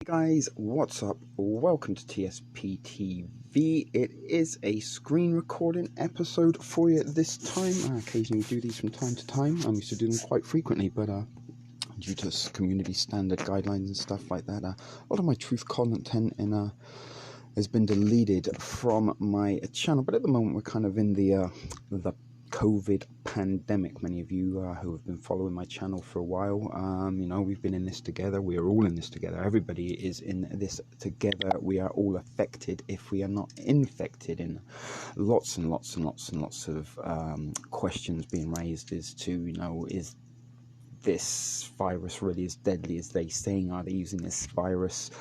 Guys, what's up? Welcome to TSP TV. It is a screen recording episode for you this time. I occasionally do these from time to time. I'm used to doing them quite frequently, but due to community standard guidelines and stuff like that, a lot of my truth content has been deleted from my channel. But at the moment, we're kind of in the COVID pandemic. Many of you who have been following my channel for a while, we've been in this together. We are all in this together. Everybody is in this together. We are all affected if we are not infected. And lots and lots and lots and lots of questions being raised as to, is this virus really as deadly as they saying? Are they using this virus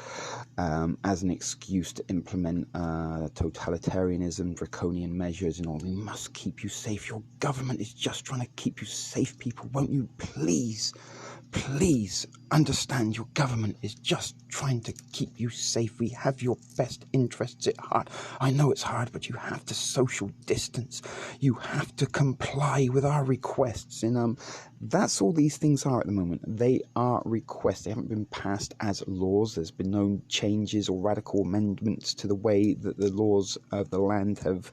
as an excuse to implement totalitarianism, draconian measures and all? We must keep you safe. Your government is just trying to keep you safe, people. Won't you please understand? Your government is just trying to keep you safe. We have your best interests at heart. I know it's hard, but you have to social distance. You have to comply with our requests. And that's all these things are at the moment. They are requests. They haven't been passed as laws. There's been no changes or radical amendments to the way that the laws of the land have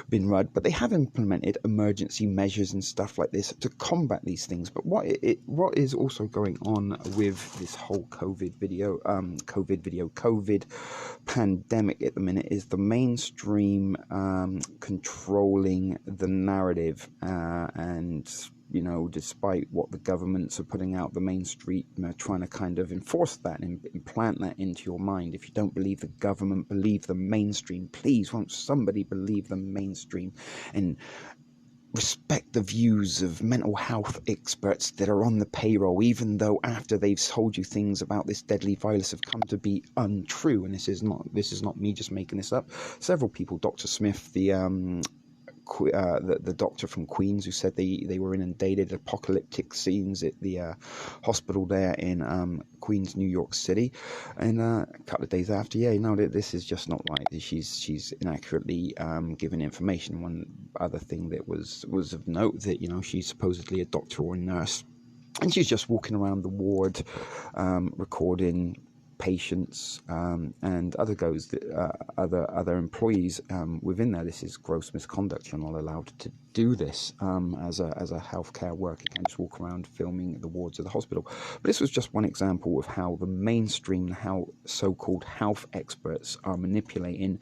been run, but they have implemented emergency measures and stuff like this to combat these things. But what is also going on with this whole COVID pandemic at the minute is the mainstream controlling the narrative, and despite what the governments are putting out, the mainstream are trying to kind of enforce that and implant that into your mind. If you don't believe the government, believe the mainstream. Please, won't somebody believe the mainstream and respect the views of mental health experts that are on the payroll, even though after they've told you things about this deadly virus have come to be untrue. And this is not me just making this up. Several people, Dr. Smith, the doctor from Queens, who said they were inundated apocalyptic scenes at the hospital there in Queens, New York City, and a couple of days after, this is just not right. She's inaccurately given information. One other thing that was of note, that she's supposedly a doctor or a nurse, and she's just walking around the ward recording patients and other employees within there. This is gross misconduct. You're not allowed to do this as a healthcare worker. You can't just walk around filming the wards of the hospital. But this was just one example of how the mainstream, how so-called health experts are manipulating,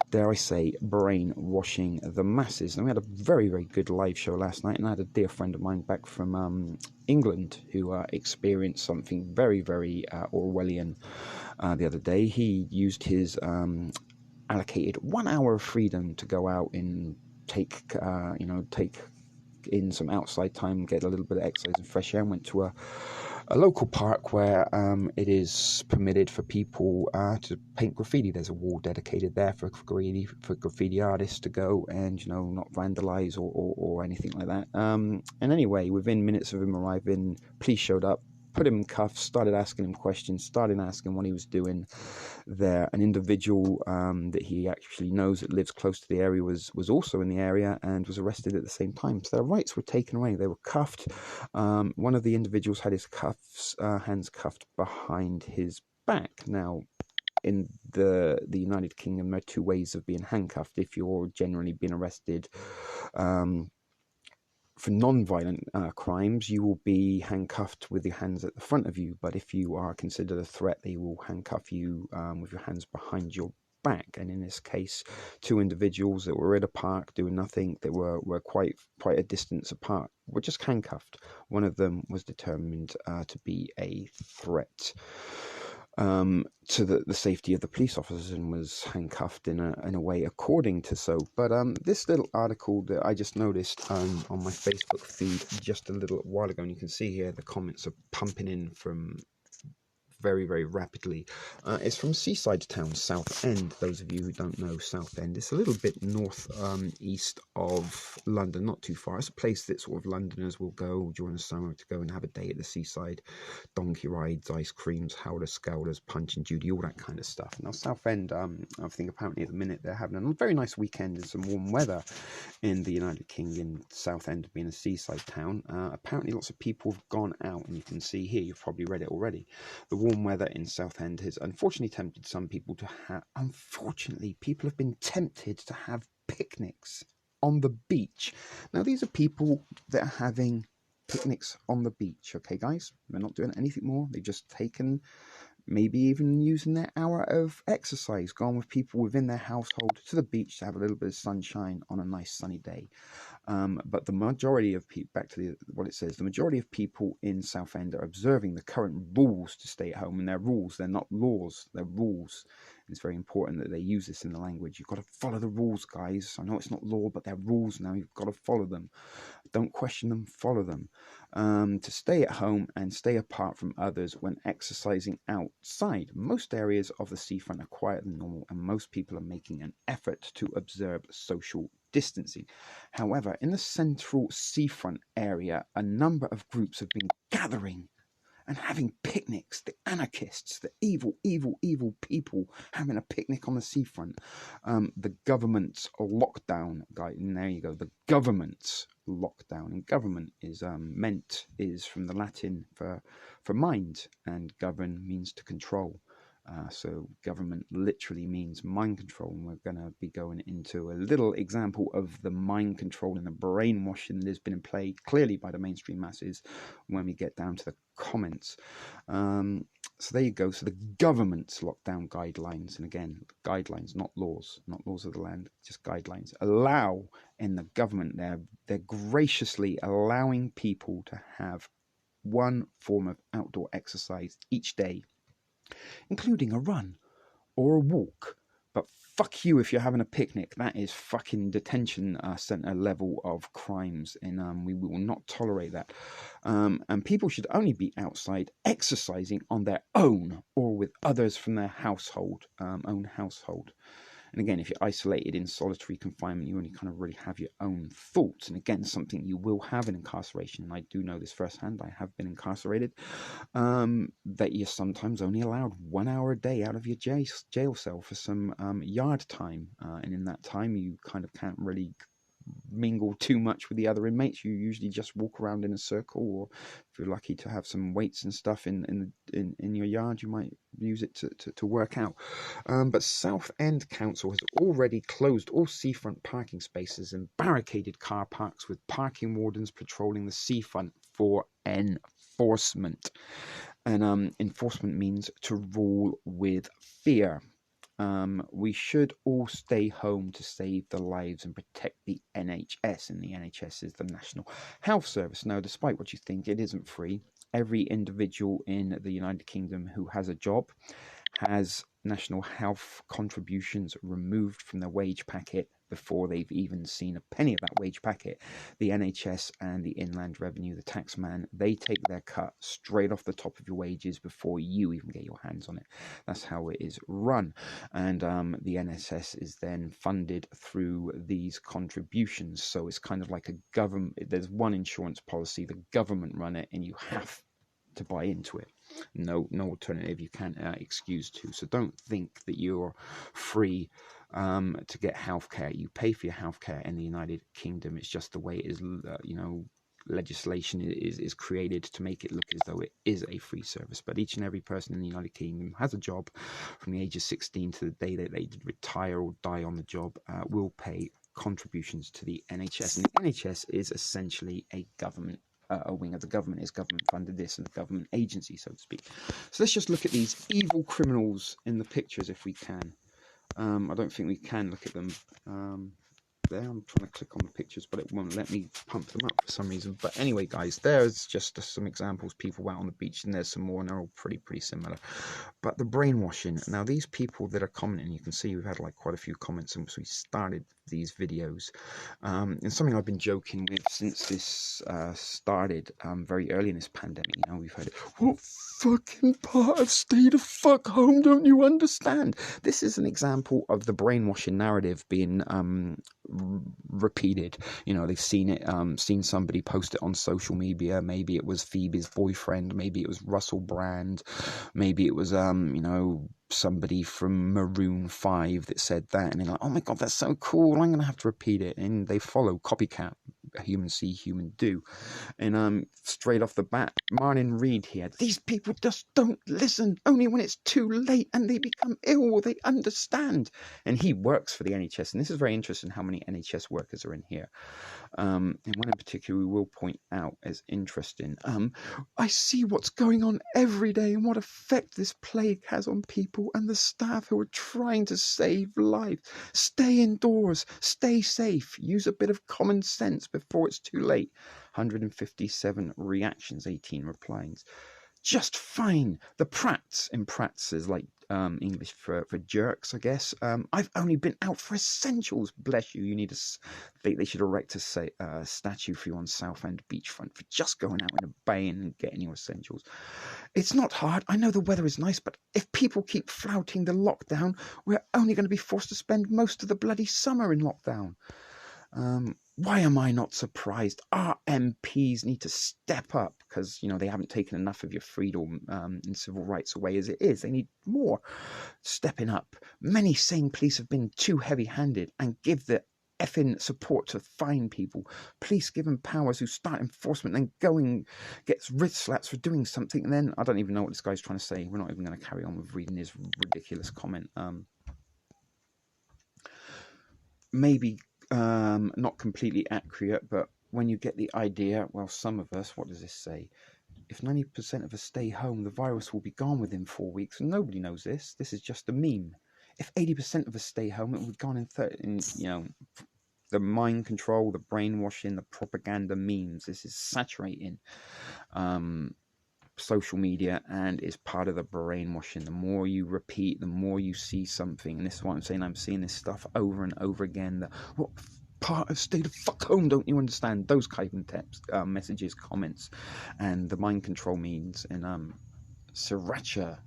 dare I say, brainwashing the masses. And we had a very, very good live show last night, and I had a dear friend of mine back from England who experienced something very, very Orwellian the other day. He used his allocated 1 hour of freedom to go out and take in some outside time, get a little bit of exercise and fresh air, and went to a local park where it is permitted for people to paint graffiti. There's a wall dedicated there for graffiti artists to go and not vandalize or anything like that. And anyway, within minutes of him arriving, police showed up, put him in cuffs, started asking him questions, started asking what he was doing there. An individual that he actually knows that lives close to the area was also in the area and was arrested at the same time. So their rights were taken away. They were cuffed. One of the individuals had his hands cuffed behind his back. Now, in the United Kingdom, there are two ways of being handcuffed. If you're generally being arrested for non-violent crimes, you will be handcuffed with your hands at the front of you. But if you are considered a threat, they will handcuff you with your hands behind your back. And in this case, two individuals that were at a park doing nothing, that were quite a distance apart, were just handcuffed. One of them was determined to be a threat to the safety of the police officers, and was handcuffed in a way according to so. But this little article that I just noticed on my Facebook feed just a little while ago, and you can see here the comments are pumping in from very, very rapidly. It's from seaside town Southend. Those of you who don't know Southend, it's a little bit north east of London, not too far. It's a place that sort of Londoners will go during the summer to go and have a day at the seaside. Donkey rides, ice creams, howlers, scowlers, Punch and Judy, all that kind of stuff. Now Southend, I think apparently at the minute they're having a very nice weekend and some warm weather in the United Kingdom. Southend being a seaside town, apparently lots of people have gone out, and you can see here, you've probably read it already, the warm weather in Southend has unfortunately tempted some people to have... Unfortunately, people have been tempted to have picnics on the beach. Now, these are people that are having picnics on the beach, okay, guys? They're not doing anything more. They've just taken, maybe even using their hour of exercise, gone with people within their household to the beach to have a little bit of sunshine on a nice sunny day. But the majority of people, back to what it says, the majority of people in Southend are observing the current rules to stay at home, and they're rules, they're not laws, they're rules. It's very important that they use this in the language. You've got to follow the rules, guys. I know it's not law, but they're rules now. You've got to follow them. Don't question them, follow them. To stay at home and stay apart from others when exercising outside. Most areas of the seafront are quieter than normal, and most people are making an effort to observe social distancing. However, in the central seafront area, a number of groups have been gathering and having picnics. The anarchists, the evil people having a picnic on the seafront. The government's lockdown, guys, and there you go, the government's lockdown. And government is is from the Latin for mind, and govern means to control. So government literally means mind control, and we're going to be going into a little example of the mind control and the brainwashing that has been in play clearly by the mainstream masses when we get down to the comments. So there you go. So the government's lockdown guidelines, and again, guidelines, not laws of the land, just guidelines, allow in the government, they're graciously allowing people to have one form of outdoor exercise each day, including a run or a walk. But fuck you if you're having a picnic. That is fucking detention center level of crimes, and we will not tolerate that. And people should only be outside exercising on their own or with others from their own household. And again, if you're isolated in solitary confinement, you only kind of really have your own thoughts. And again, something you will have in incarceration, and I do know this firsthand, I have been incarcerated, that you're sometimes only allowed 1 hour a day out of your jail cell for some yard time. And in that time, you kind of can't really mingle too much with the other inmates. You usually just walk around in a circle, or if you're lucky to have some weights and stuff in your yard, you might use it to work out. But Southend Council has already closed all seafront parking spaces and barricaded car parks, with parking wardens patrolling the seafront for enforcement. And enforcement means to rule with fear. We should all stay home to save the lives and protect the NHS, and the NHS is the National Health Service. Now, despite what you think, it isn't free. Every individual in the United Kingdom who has a job has national health contributions removed from their wage packet before they've even seen a penny of that wage packet. The NHS and the Inland Revenue, the tax man, they take their cut straight off the top of your wages before you even get your hands on it. That's how it is run. And the NSS is then funded through these contributions. So it's kind of like a government, there's one insurance policy, the government run it, and you have to buy into it. No alternative. You can't excuse to. So don't think that you're free to get healthcare. You pay for your healthcare in the United Kingdom. It's just the way it is. Legislation is created to make it look as though it is a free service. But each and every person in the United Kingdom has a job from the age of 16 to the day that they retire or die on the job, will pay contributions to the NHS. And the NHS is essentially a government. A wing of the government, is government funded, this and a government agency, so to speak. So let's just look at these evil criminals in the pictures if we can. I don't think we can look at them there. I'm trying to click on the pictures, but it won't let me pump them up for some reason. But anyway, guys, there's just some examples. People out on the beach, and there's some more, and they're all pretty similar. But the brainwashing. Now, these people that are commenting, you can see we've had like quite a few comments since we started these videos. And something I've been joking with since this started very early in this pandemic. You know, we've heard it. What fucking part of stay the fuck home don't you understand? This is an example of the brainwashing narrative being repeated. You know, they've seen it, seen somebody post it on social media. Maybe it was Phoebe's boyfriend, maybe it was Russell Brand, maybe it was somebody from Maroon 5 that said that, and they're like, oh my god, that's so cool, I'm gonna have to repeat it, and they follow copycat human see, human do. And straight off the bat, Martin Reed here. These people just don't listen. Only when it's too late and they become ill will they understand. And he works for the NHS. And this is very interesting how many NHS workers are in here. And one in particular we will point out as interesting. I see what's going on every day and what effect this plague has on people and the staff who are trying to save lives. Stay indoors, stay safe, use a bit of common sense before it's too late. 157 reactions, 18 replies. Just fine. The Pratts, in Pratts is like English for jerks, I guess. I've only been out for essentials. Bless you. You need they should erect a statue for you on Southend beachfront for just going out in a bay and getting your essentials. It's not hard. I know the weather is nice, but if people keep flouting the lockdown, we're only going to be forced to spend most of the bloody summer in lockdown. Why am I not surprised? Our MPs need to step up because, they haven't taken enough of your freedom and civil rights away as it is. They need more stepping up. Many sane police have been too heavy-handed and give the effing support to fine people. Police give them powers who start enforcement and gets wrist slaps for doing something. And then I don't even know what this guy's trying to say. We're not even going to carry on with reading his ridiculous comment. Maybe not completely accurate, but when you get the idea, well, some of us, what does this say? If 90% of us stay home, the virus will be gone within 4 weeks, and nobody knows this. This is just a meme. If 80% of us stay home, it will be gone in 30. The mind control, the brainwashing, the propaganda memes. This is saturating social media and is part of the brainwashing. The more you repeat, the more you see something, and this is what I'm saying. I'm seeing this stuff over and over again. What part of stay the fuck home don't you understand? Those kind of text, messages, comments, and the mind control means. And Sriracha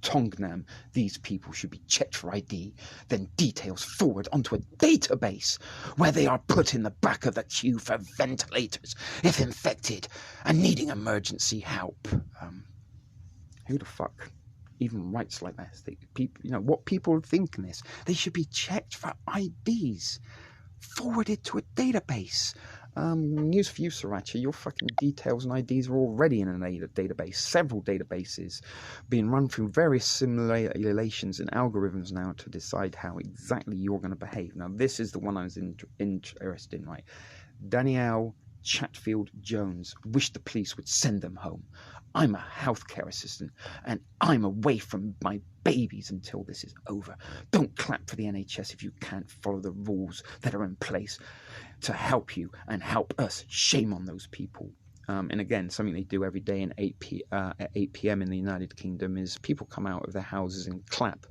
Tongnam, these people should be checked for ID, then details forward onto a database where they are put in the back of the queue for ventilators if infected and needing emergency help. Who the fuck even writes like this? What people think in this? They should be checked for IDs, forwarded to a database. News for you, Sriracha. Your fucking details and IDs are already in a database. Several databases being run through various simulations and algorithms now to decide how exactly you're going to behave. Now, this is the one I was interested in, right? Danielle Chatfield Jones wished the police would send them home. I'm a healthcare assistant and I'm away from my babies until this is over. Don't clap for the NHS if you can't follow the rules that are in place to help you and help us. Shame on those people. And again, something they do every day at 8 p.m. in the United Kingdom is people come out of their houses and clap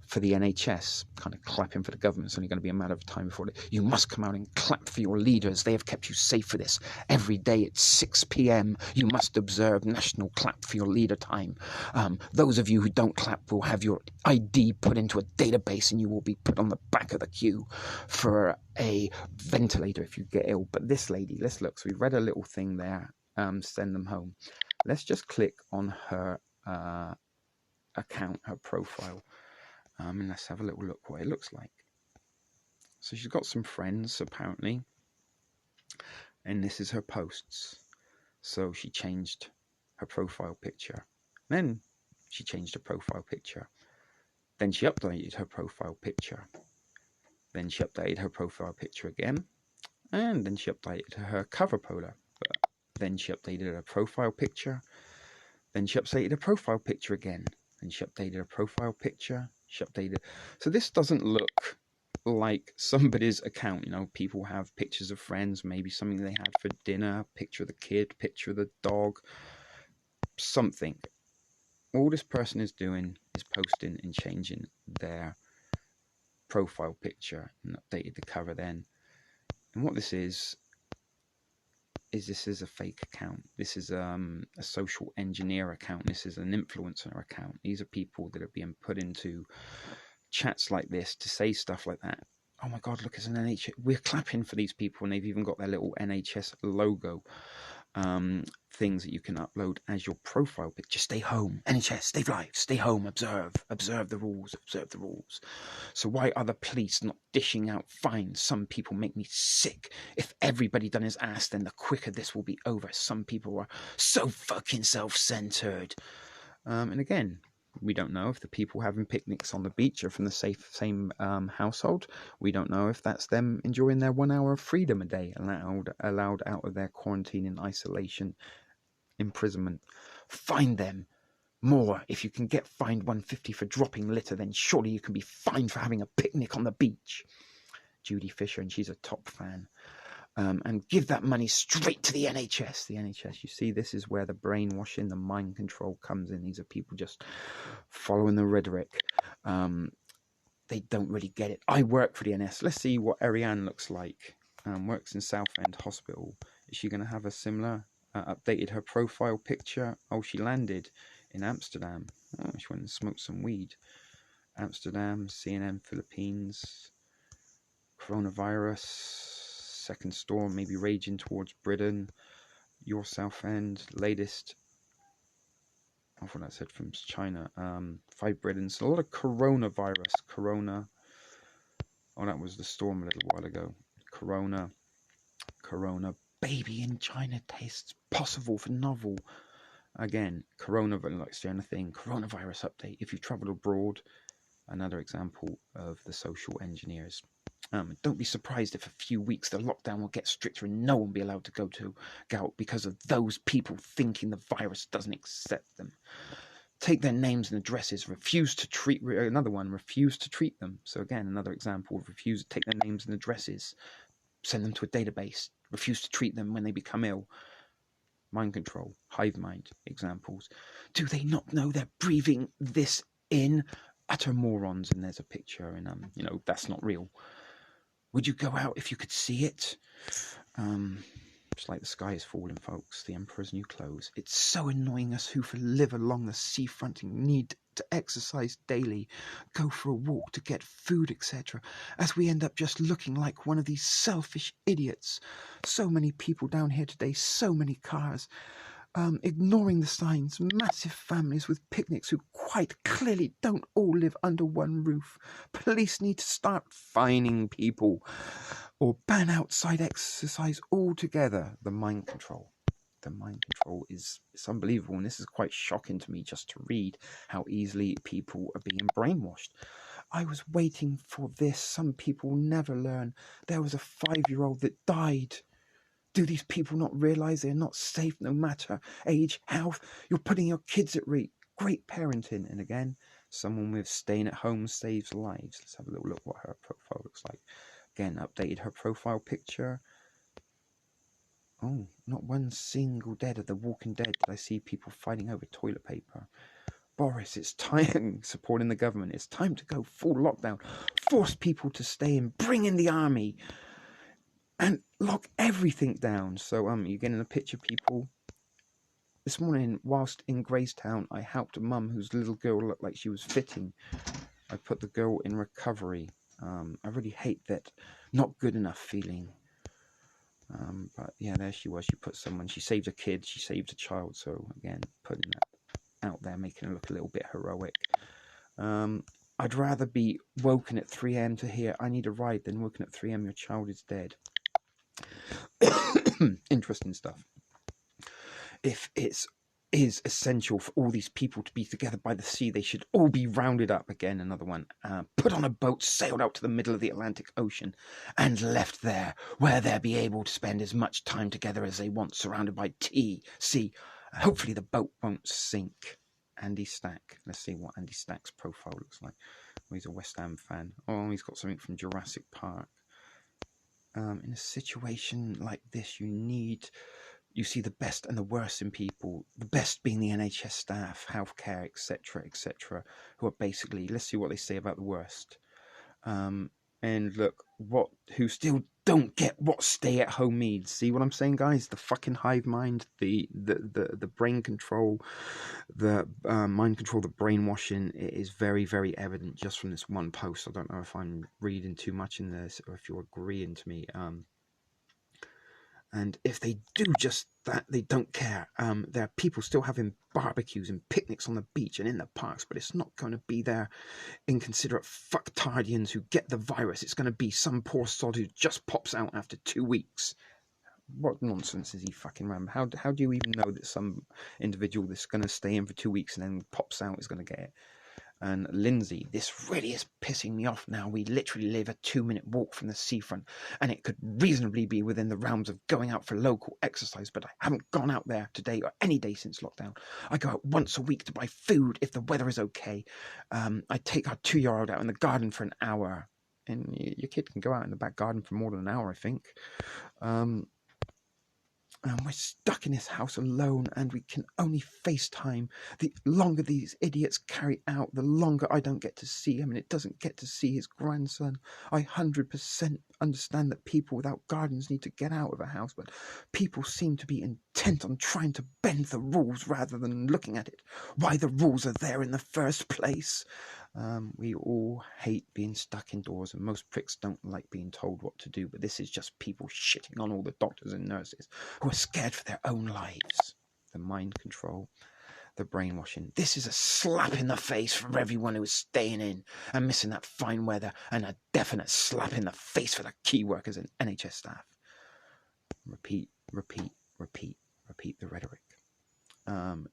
for the NHS, kind of clapping for the government. It's only going to be a matter of time before you must come out and clap for your leaders. They have kept you safe for this. Every day at 6 p.m, you must observe national clap for your leader time. Those of you who don't clap will have your ID put into a database and you will be put on the back of the queue for a ventilator if you get ill. But this lady, let's look. So we've read a little thing there, send them home. Let's just click on her account, her profile. And let's have a little look what it looks like. So she's got some friends, apparently. And this is her posts. So she changed her profile picture. Then she changed her profile picture. Then she updated her profile picture. Then she updated her profile picture again. And then she updated her cover photo. Then she updated her profile picture. Then she updated her profile picture again. Then she updated her profile picture. She updated. So this doesn't look like somebody's account. People have pictures of friends, maybe something they had for dinner, picture of the kid, picture of the dog, something. All this person is doing is posting and changing their profile picture and updated the cover then. And what this is this is a fake account. This is a social engineer account. This is an influencer account. These are people that are being put into chats like this to say stuff like that. Oh my God, look, it's an NHS. We're clapping for these people and they've even got their little NHS logo. things that you can upload as your profile picture. Stay home, NHS, stay alive, stay home, observe the rules, observe the rules. So why are the police not dishing out fines? Some people make me sick. If everybody done his ass, then the quicker this will be over. Some people are so fucking self-centered. And again, we don't know if the people having picnics on the beach are from the same household. We don't know if that's them enjoying their 1 hour of freedom a day, allowed out of their quarantine and isolation, imprisonment. Find them more. If you can get fined $150 for dropping litter, then surely you can be fined for having a picnic on the beach. Judy Fisher, and she's a top fan. And give that money straight to the NHS. The NHS, you see, this is where the brainwashing, the mind control comes in. These are people just following the rhetoric. They don't really get it. I work for the NS. Let's see what Ariane looks like. Works in Southend Hospital. Is she going to have a similar, updated her profile picture? Oh, she landed in Amsterdam. Oh, she went and smoked some weed. Amsterdam, CNN, Philippines, coronavirus, second storm maybe raging towards Britain, your Southend, latest, I thought that said from China, 5 Britons, so a lot of coronavirus, corona, oh that was the storm a little while ago, corona, baby in China tastes possible for novel, again, coronavirus, like the only thing, coronavirus update, if you've travelled abroad, another example of the social engineers. Don't be surprised if a few weeks the lockdown will get stricter and no one will be allowed to go out because of those people thinking the virus doesn't accept them. Take their names and addresses, refuse to treat them. So again, another example of refuse to take their names and addresses, send them to a database, refuse to treat them when they become ill. Mind control, hive mind examples. Do they not know they're breathing this in? Utter morons. And there's a picture, and that's not real. Would you go out if you could see it? It's like the sky is falling, folks. The emperor's new clothes. It's so annoying us who live along the seafront and need to exercise daily, go for a walk to get food, etc., as we end up just looking like one of these selfish idiots. So many people down here today, so many cars. Ignoring the signs, massive families with picnics who quite clearly don't all live under one roof. Police need to start fining people or ban outside exercise altogether. The mind control is unbelievable, and this is quite shocking to me just to read how easily people are being brainwashed. I was waiting for this. Some people never learn. There was a 5-year-old that died. Do these people not realise they're not safe no matter age, health? You're putting your kids at risk. Great parenting. And again, someone with staying at home saves lives. Let's have a little look what her profile looks like. Again, updated her profile picture. Oh, not one single dead of the Walking Dead did I see people fighting over toilet paper. Boris, it's time, supporting the government, it's time to go full lockdown. Force people to stay in, bring in the army. And lock everything down. So you're getting a picture, people. This morning, whilst in Gracetown, I helped a mum whose little girl looked like she was fitting. I put the girl in recovery. I really hate that not good enough feeling. But yeah, there she was. She saved a kid, she saved a child. So again, putting that out there, making her look a little bit heroic. I'd rather be woken at 3 a.m. to hear I need a ride than woken at 3 a.m. your child is dead. Interesting stuff. If it is essential for all these people to be together by the sea, they should all be rounded up. Again, another one. Put on a boat, sailed out to the middle of the Atlantic Ocean, and left there, where they'll be able to spend as much time together as they want, surrounded by sea. Hopefully the boat won't sink. Andy Stack. Let's see what Andy Stack's profile looks like. Oh, he's a West Ham fan. Oh, he's got something from Jurassic Park. In a situation like this, you see the best and the worst in people, the best being the NHS staff, healthcare, etc., who are basically, let's see what they say about the worst. And look, who still don't get what stay-at-home means. See what I'm saying, guys? The fucking hive mind, the brain control, the mind control, the brainwashing, it is very, very evident just from this one post. I don't know if I'm reading too much in this or if you're agreeing to me. And if they do just that, they don't care. There are people still having barbecues and picnics on the beach and in the parks, but it's not going to be their inconsiderate fucktardians who get the virus. It's going to be some poor sod who just pops out after 2 weeks. What nonsense is he fucking around? How do you even know that some individual that's going to stay in for 2 weeks and then pops out is going to get it? And Lindsay, this really is pissing me off now. We literally live a 2-minute walk from the seafront, and it could reasonably be within the realms of going out for local exercise, but I haven't gone out there today or any day since lockdown. I go out once a week to buy food if the weather is okay. I take our 2-year-old out in the garden for an hour, and your kid can go out in the back garden for more than an hour, I think. And we're stuck in this house alone, and we can only FaceTime. The longer these idiots carry out, the longer I don't get to see him, and it doesn't get to see his grandson. I 100% understand that people without gardens need to get out of a house, but people seem to be intent on trying to bend the rules rather than looking at it, why the rules are there in the first place. We all hate being stuck indoors, and most pricks don't like being told what to do, but this is just people shitting on all the doctors and nurses who are scared for their own lives. The mind control, the brainwashing. This is a slap in the face for everyone who is staying in and missing that fine weather, and a definite slap in the face for the key workers and NHS staff. Repeat, repeat, repeat, repeat the rhetoric.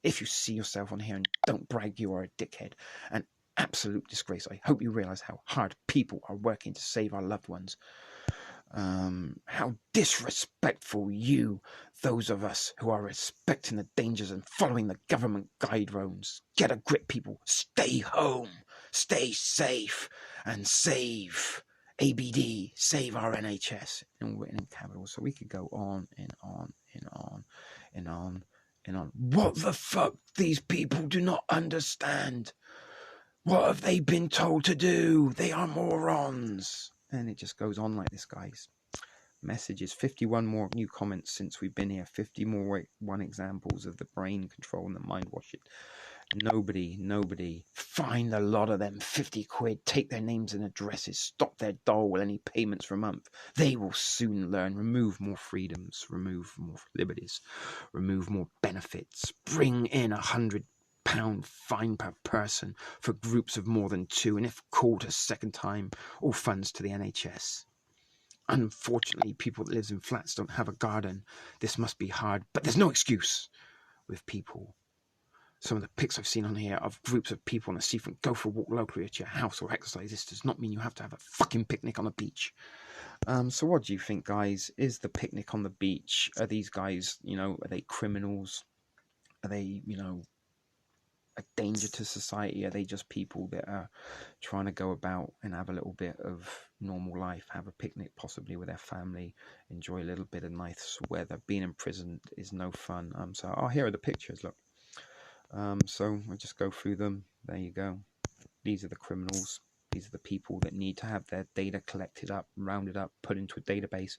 If you see yourself on here, and don't brag you are a dickhead, and absolute disgrace. I hope you realize how hard people are working to save our loved ones. How disrespectful you, those of us who are respecting the dangers and following the government guidelines. Get a grip, people. Stay home, stay safe, and save ABD, save our NHS, and written in capitals. So we could go on and on and on and on and on. What the fuck? These people do not understand. What have they been told to do? They are morons. And it just goes on like this, guys. Messages, 51 more new comments since we've been here. 50 more examples of the brain control and the mind washing. Nobody. Find a lot of them, 50 quid. Take their names and addresses. Stop their dole with any payments for a month. They will soon learn. Remove more freedoms. Remove more liberties. Remove more benefits. Bring in £100 fine per person for groups of more than 2, and if called a second time, all funds to the NHS. Unfortunately, people that live in flats don't have a garden. This must be hard, but there's no excuse with people. Some of the pics I've seen on here of groups of people on the seafront go for a walk locally at your house or exercise. This does not mean you have to have a fucking picnic on the beach. So what do you think, guys? Is the picnic on the beach, are these guys, are they criminals? Are they, a danger to society? Are they just people that are trying to go about and have a little bit of normal life, have a picnic possibly with their family, enjoy a little bit of nice weather? Being in prison is no fun. So here are the pictures, look. So I'll just go through them. There you go. These are the criminals. These are the people that need to have their data collected up, rounded up, put into a database,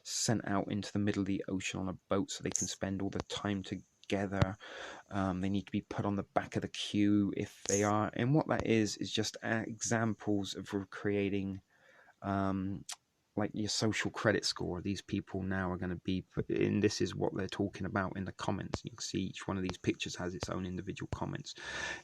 sent out into the middle of the ocean on a boat so they can spend all the time together. They need to be put on the back of the queue if they are. And what that is just examples of creating like your social credit score. These people now are going to be put in. This is what they're talking about in the comments. You can see each one of these pictures has its own individual comments,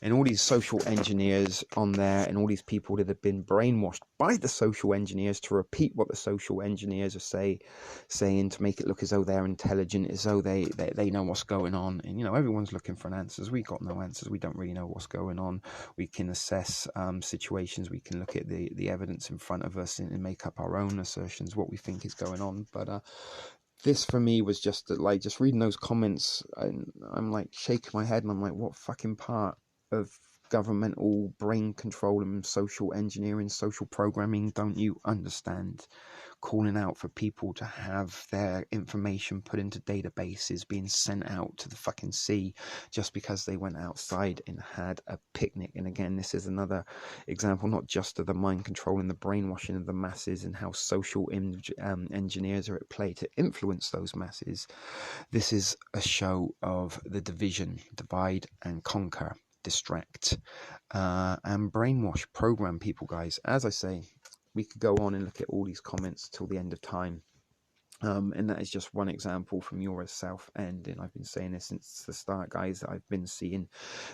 and all these social engineers on there, and all these people that have been brainwashed by the social engineers to repeat what the social engineers are saying to make it look as though they're intelligent, as though they know what's going on. And everyone's looking for answers. We got no answers. We don't really know what's going on. We can assess situations. We can look at the evidence in front of us and make up our own assertions, what we think is going on. But this for me was just like, just reading those comments, and I'm like shaking my head, and I'm like, what fucking part of governmental brain control and social engineering, social programming don't you understand? Calling out for people to have their information put into databases, being sent out to the fucking sea just because they went outside and had a picnic. And again, this is another example, not just of the mind control and the brainwashing of the masses and how social engineers are at play to influence those masses. This is a show of the division, divide and conquer, distract, and brainwash, program people, guys. As I say, we could go on and look at all these comments till the end of time. And that is just one example from your South End. And I've been saying this since the start, guys, that I've been seeing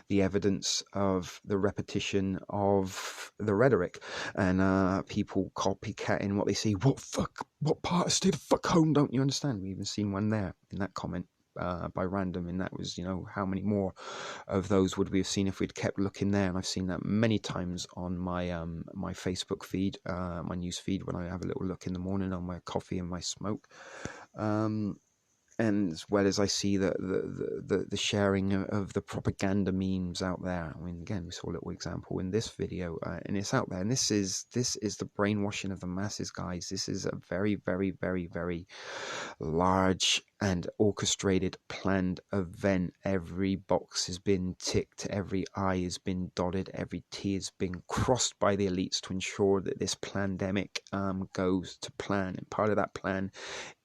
the evidence of the repetition of the rhetoric, and people copycatting what they see. What part of stay the fuck home, don't you understand? We even seen one there in that comment. By random, and that was, how many more of those would we have seen if we'd kept looking there? And I've seen that many times on my my Facebook feed, my news feed, when I have a little look in the morning on my coffee and my smoke. And as well as I see the sharing of the propaganda memes out there. I mean, again, we saw a little example in this video, and it's out there. And this is the brainwashing of the masses, guys. This is a very, very, very, very large and orchestrated, planned event. Every box has been ticked, every I has been dotted, every T has been crossed by the elites to ensure that this pandemic goes to plan. And part of that plan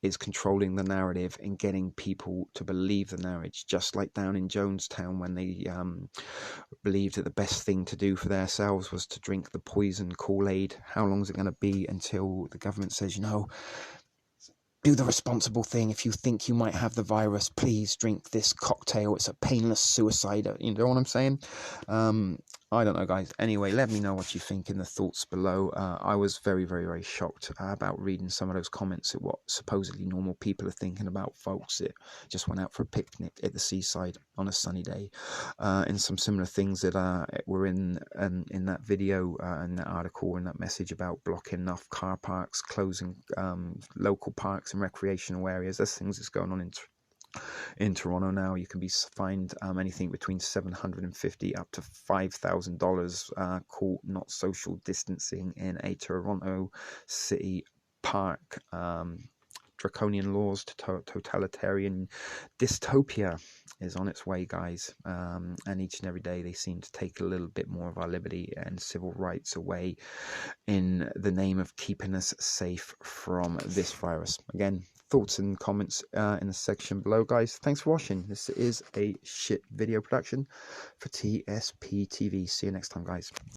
is controlling the narrative and getting people to believe the narrative, just like down in Jonestown when they believed that the best thing to do for themselves was to drink the poison Kool-Aid. How long is it going to be until the government says, do the responsible thing? If you think you might have the virus, please drink this cocktail. It's a painless suicide. You know what I'm saying? I don't know, guys. Anyway, let me know what you think in the thoughts below. I was very, very, very shocked about reading some of those comments at what supposedly normal people are thinking about folks that just went out for a picnic at the seaside on a sunny day, and some similar things that were in that video, in that article, in that message about blocking off car parks, closing local parks and recreational areas. There's things that's going on in Toronto now. You can be fined anything between $750 up to $5,000 caught not social distancing in a Toronto city park. Draconian laws to totalitarian dystopia is on its way, guys, and each and every day they seem to take a little bit more of our liberty and civil rights away in the name of keeping us safe from this virus. Again, thoughts and comments in the section below, guys. Thanks for watching. This is a shit video production for TSP TV. See you next time, guys.